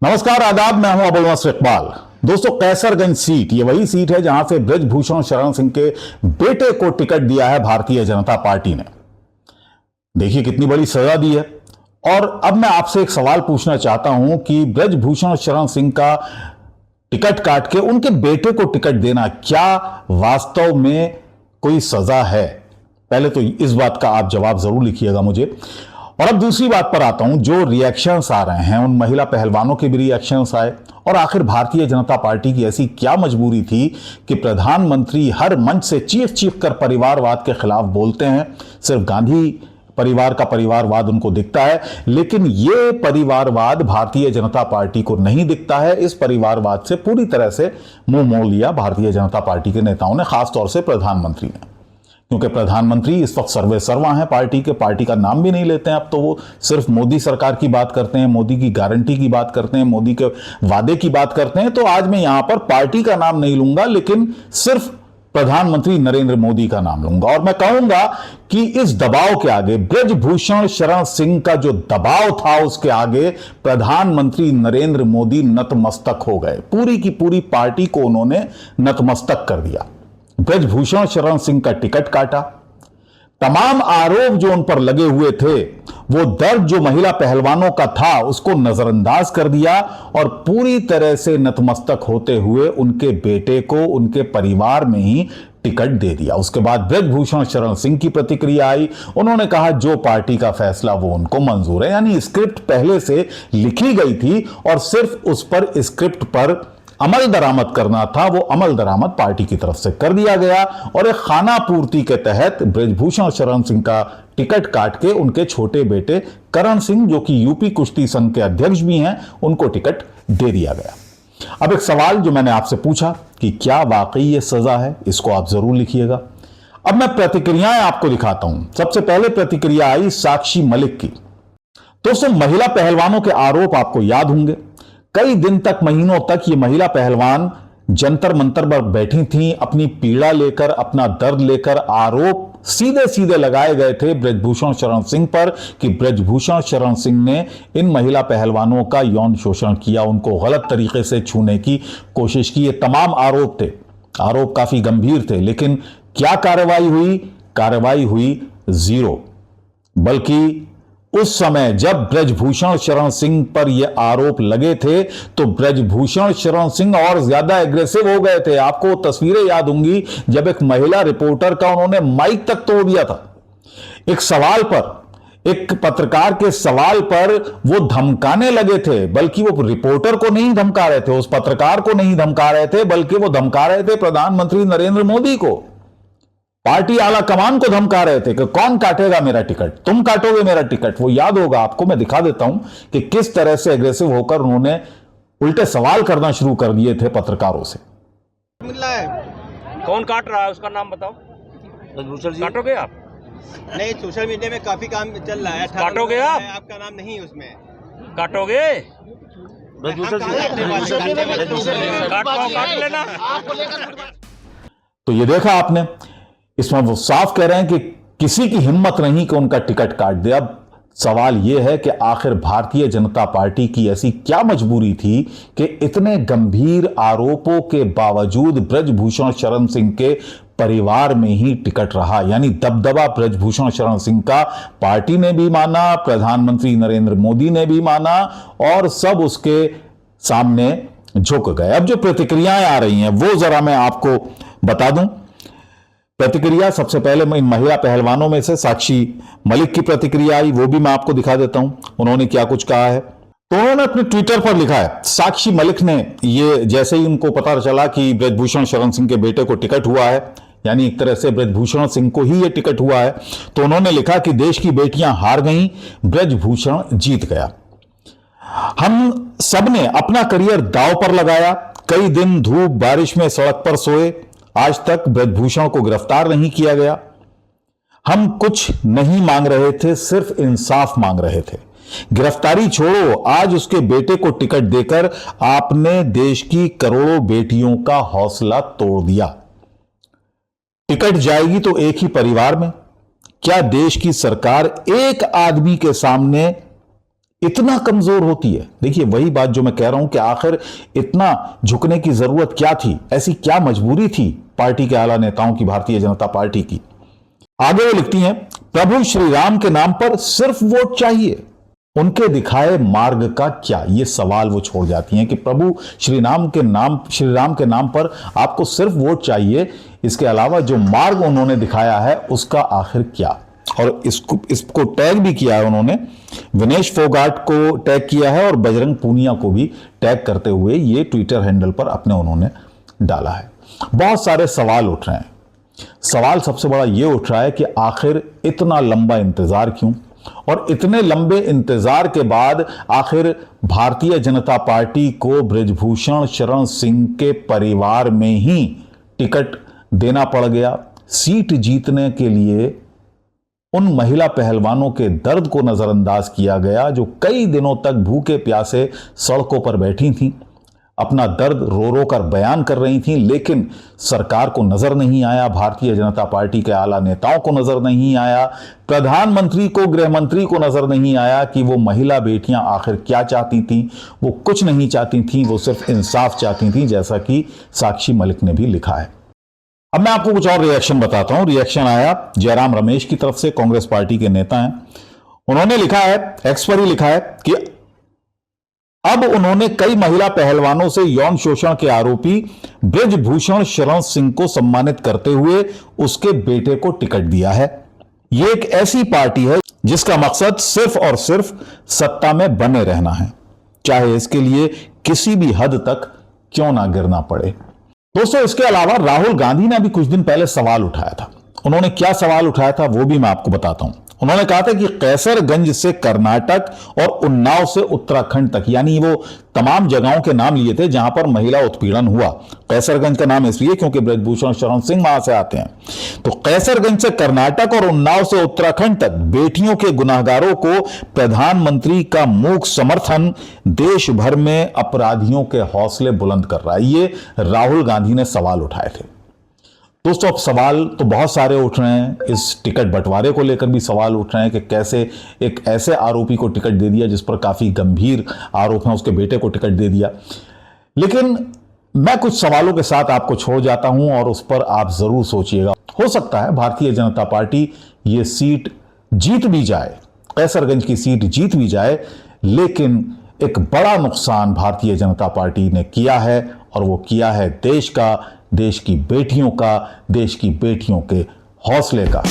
नमस्कार, आदाब। मैं हूं अबुल नसर इकबाल। दोस्तों, कैसरगंज सीट ये वही सीट है जहां से बृजभूषण शरण सिंह के बेटे को टिकट दिया है भारतीय जनता पार्टी ने। देखिए कितनी बड़ी सजा दी है। और अब मैं आपसे एक सवाल पूछना चाहता हूं कि बृजभूषण शरण सिंह का टिकट काट के उनके बेटे को टिकट देना क्या वास्तव में कोई सजा है? पहले तो इस बात का आप जवाब जरूर लिखिएगा मुझे। और अब दूसरी बात पर आता हूं। जो रिएक्शंस आ रहे हैं, उन महिला पहलवानों के भी रिएक्शंस आए। और आखिर भारतीय जनता पार्टी की ऐसी क्या मजबूरी थी कि प्रधानमंत्री हर मंच से चीख चीख कर परिवारवाद के खिलाफ बोलते हैं। सिर्फ गांधी परिवार का परिवारवाद उनको दिखता है, लेकिन यह परिवारवाद भारतीय जनता पार्टी को नहीं दिखता है। इस परिवारवाद से पूरी तरह से मुंह मोड़ लिया भारतीय जनता पार्टी के नेताओं ने, खासतौर से प्रधानमंत्री ने। क्योंकि प्रधानमंत्री इस वक्त सर्वे सर्वा हैं पार्टी के, पार्टी का नाम भी नहीं लेते हैं। अब तो वो सिर्फ मोदी सरकार की बात करते हैं, मोदी की गारंटी की बात करते हैं, मोदी के वादे की बात करते हैं। तो आज मैं यहां पर पार्टी का नाम नहीं लूंगा, लेकिन सिर्फ प्रधानमंत्री नरेंद्र मोदी का नाम लूंगा। और मैं कहूंगा कि इस दबाव के आगे, बृजभूषण शरण सिंह का जो दबाव था, उसके आगे प्रधानमंत्री नरेंद्र मोदी नतमस्तक हो गए। पूरी की पूरी पार्टी को उन्होंने नतमस्तक कर दिया। बृजभूषण शरण सिंह का टिकट काटा। तमाम आरोप जो उन पर लगे हुए थे, वो दर्द जो महिला पहलवानों का था, उसको नजरअंदाज कर दिया और पूरी तरह से नतमस्तक होते हुए उनके बेटे को उनके परिवार में ही टिकट दे दिया। उसके बाद बृजभूषण शरण सिंह की प्रतिक्रिया आई। उन्होंने कहा जो पार्टी का फैसला वो उनको मंजूर है। यानी स्क्रिप्ट पहले से लिखी गई थी और सिर्फ उस पर स्क्रिप्ट पर अमल दरामद करना था। वो अमल दरामद पार्टी की तरफ से कर दिया गया और एक खाना पूर्ति के तहत बृजभूषण शरण सिंह का टिकट काट के उनके छोटे बेटे करण सिंह, जो कि यूपी कुश्ती संघ के अध्यक्ष भी हैं, उनको टिकट दे दिया गया। अब एक सवाल जो मैंने आपसे पूछा कि क्या वाकई ये सजा है, इसको आप जरूर लिखिएगा। अब मैं प्रतिक्रियाएं आपको दिखाता हूं। सबसे पहले प्रतिक्रिया आई साक्षी मलिक की। दोस्तों, महिला पहलवानों के आरोप आपको याद होंगे। कई दिन तक, महीनों तक ये महिला पहलवान जंतर मंतर पर बैठी थीं, अपनी पीड़ा लेकर, अपना दर्द लेकर। आरोप सीधे सीधे लगाए गए थे बृजभूषण शरण सिंह पर कि बृजभूषण शरण सिंह ने इन महिला पहलवानों का यौन शोषण किया, उनको गलत तरीके से छूने की कोशिश की। ये तमाम आरोप थे, आरोप काफी गंभीर थे। लेकिन क्या कार्रवाई हुई? कार्रवाई हुई जीरो। बल्कि उस समय जब बृजभूषण शरण सिंह पर यह आरोप लगे थे तो बृजभूषण शरण सिंह और ज्यादा एग्रेसिव हो गए थे। आपको तस्वीरें याद होंगी जब एक महिला रिपोर्टर का उन्होंने माइक तक तोड़ दिया था। एक सवाल पर, एक पत्रकार के सवाल पर वो धमकाने लगे थे। बल्कि वो रिपोर्टर को नहीं धमका रहे थे, उस पत्रकार को नहीं धमका रहे थे, बल्कि वो धमका रहे थे प्रधानमंत्री नरेंद्र मोदी को। पार्टी आला कमान को धमका रहे थे कि कौन काटेगा मेरा टिकट, तुम काटोगे मेरा टिकट। वो याद होगा आपको। मैं दिखा देता हूं कि किस तरह से एग्रेसिव होकर उन्होंने उल्टे सवाल करना शुरू कर दिए थे पत्रकारों से। मिल रहा है, कौन काट रहा है उसका नाम बताओ। बृजभूषण जी काटोगे आप? नहीं, सोशल मीडिया में काफी काम चल रहा है। काटोगे आप? आपका नाम नहीं है उसमें। काटोगे? बृजभूषण काट लेना। तो ये देखा आपने, इसमें वो साफ कह रहे हैं कि किसी की हिम्मत नहीं कि उनका टिकट काट दे। अब सवाल यह है कि आखिर भारतीय जनता पार्टी की ऐसी क्या मजबूरी थी कि इतने गंभीर आरोपों के बावजूद बृजभूषण शरण सिंह के परिवार में ही टिकट रहा। यानी दबदबा बृजभूषण शरण सिंह का पार्टी ने भी माना, प्रधानमंत्री नरेंद्र मोदी ने भी माना और सब उसके सामने झुक गए। अब जो प्रतिक्रियाएं आ रही हैं वो जरा मैं आपको बता दूं। प्रतिक्रिया सबसे पहले मैं इन महिला पहलवानों में से साक्षी मलिक की प्रतिक्रिया आई, वो भी मैं आपको दिखा देता हूं उन्होंने क्या कुछ कहा है। तो उन्होंने अपने ट्विटर पर लिखा है, साक्षी मलिक ने, ये जैसे ही उनको पता चला कि बृजभूषण शरण सिंह के बेटे को टिकट हुआ है, यानी एक तरह से बृजभूषण सिंह को ही ये टिकट हुआ है, तो उन्होंने लिखा कि देश की बेटियां हार गईं, बृजभूषण जीत गया। हम सबने अपना करियर दांव पर लगाया, कई दिन धूप बारिश में सड़क पर सोए, आज तक बृजभूषण को गिरफ्तार नहीं किया गया। हम कुछ नहीं मांग रहे थे, सिर्फ इंसाफ मांग रहे थे। गिरफ्तारी छोड़ो, आज उसके बेटे को टिकट देकर आपने देश की करोड़ों बेटियों का हौसला तोड़ दिया। टिकट जाएगी तो एक ही परिवार में। क्या देश की सरकार एक आदमी के सामने इतना कमजोर होती है। देखिए वही बात जो मैं कह रहा हूं कि आखिर इतना झुकने की जरूरत क्या थी, ऐसी क्या मजबूरी थी पार्टी के आला नेताओं की, भारतीय जनता पार्टी की। आगे वो लिखती हैं, प्रभु श्री राम के नाम पर सिर्फ वोट चाहिए, उनके दिखाए मार्ग का क्या, ये सवाल वो छोड़ जाती हैं कि प्रभु श्री राम के नाम पर आपको सिर्फ वोट चाहिए, इसके अलावा जो मार्ग उन्होंने दिखाया है उसका आखिर क्या। और इसको टैग भी किया है उन्होंने, विनेश फोगाट को टैग किया है और बजरंग पूनिया को भी टैग करते हुए ये ट्विटर हैंडल पर अपने उन्होंने डाला है। बहुत सारे सवाल उठ रहे हैं। सवाल सबसे बड़ा ये उठ रहा है कि आखिर इतना लंबा इंतजार क्यों, और इतने लंबे इंतजार के बाद आखिर भारतीय जनता पार्टी को बृजभूषण शरण सिंह के परिवार में ही टिकट देना पड़ गया। सीट जीतने के लिए उन महिला पहलवानों के दर्द को नजरअंदाज किया गया जो कई दिनों तक भूखे प्यासे सड़कों पर बैठी थीं, अपना दर्द रो रो कर बयान कर रही थीं, लेकिन सरकार को नजर नहीं आया, भारतीय जनता पार्टी के आला नेताओं को नजर नहीं आया, प्रधानमंत्री को, गृह मंत्री को नजर नहीं आया कि वो महिला बेटियां आखिर क्या चाहती थीं। वो कुछ नहीं चाहती थीं, वो सिर्फ इंसाफ चाहती थीं, जैसा कि साक्षी मलिक ने भी लिखा है। अब मैं आपको कुछ और रिएक्शन बताता हूं। रिएक्शन आया जयराम रमेश की तरफ से, कांग्रेस पार्टी के नेता हैं। उन्होंने लिखा है, एक्स पर ही लिखा है कि अब उन्होंने कई महिला पहलवानों से यौन शोषण के आरोपी बृजभूषण शरण सिंह को सम्मानित करते हुए उसके बेटे को टिकट दिया है। यह एक ऐसी पार्टी है जिसका मकसद सिर्फ और सिर्फ सत्ता में बने रहना है, चाहे इसके लिए किसी भी हद तक क्यों ना गिरना पड़े। दोस्तों, इसके अलावा राहुल गांधी ने भी कुछ दिन पहले सवाल उठाया था। उन्होंने क्या सवाल उठाया था वो भी मैं आपको बताता हूं। उन्होंने कहा था कि कैसरगंज से कर्नाटक और उन्नाव से उत्तराखंड तक, यानी वो तमाम जगहों के नाम लिए थे जहां पर महिला उत्पीड़न हुआ। कैसरगंज का नाम इसलिए क्योंकि बृजभूषण शरण सिंह वहां से आते हैं। तो कैसरगंज से कर्नाटक और उन्नाव से उत्तराखंड तक बेटियों के गुनाहगारों को प्रधानमंत्री का मूक समर्थन देश भर में अपराधियों के हौसले बुलंद कर रहा है। ये राहुल गांधी ने सवाल उठाए थे। दोस्तों, अब सवाल तो बहुत सारे उठ रहे हैं। इस टिकट बंटवारे को लेकर भी सवाल उठ रहे हैं कि कैसे एक ऐसे आरोपी को टिकट दे दिया जिस पर काफी गंभीर आरोप हैं, उसके बेटे को टिकट दे दिया। लेकिन मैं कुछ सवालों के साथ आपको छोड़ जाता हूं और उस पर आप जरूर सोचिएगा। हो सकता है भारतीय जनता पार्टी ये सीट जीत भी जाए, कैसरगंज की सीट जीत भी जाए, लेकिन एक बड़ा नुकसान भारतीय जनता पार्टी ने किया है, और वो किया है देश का, देश की बेटियों का, देश की बेटियों के हौसले का।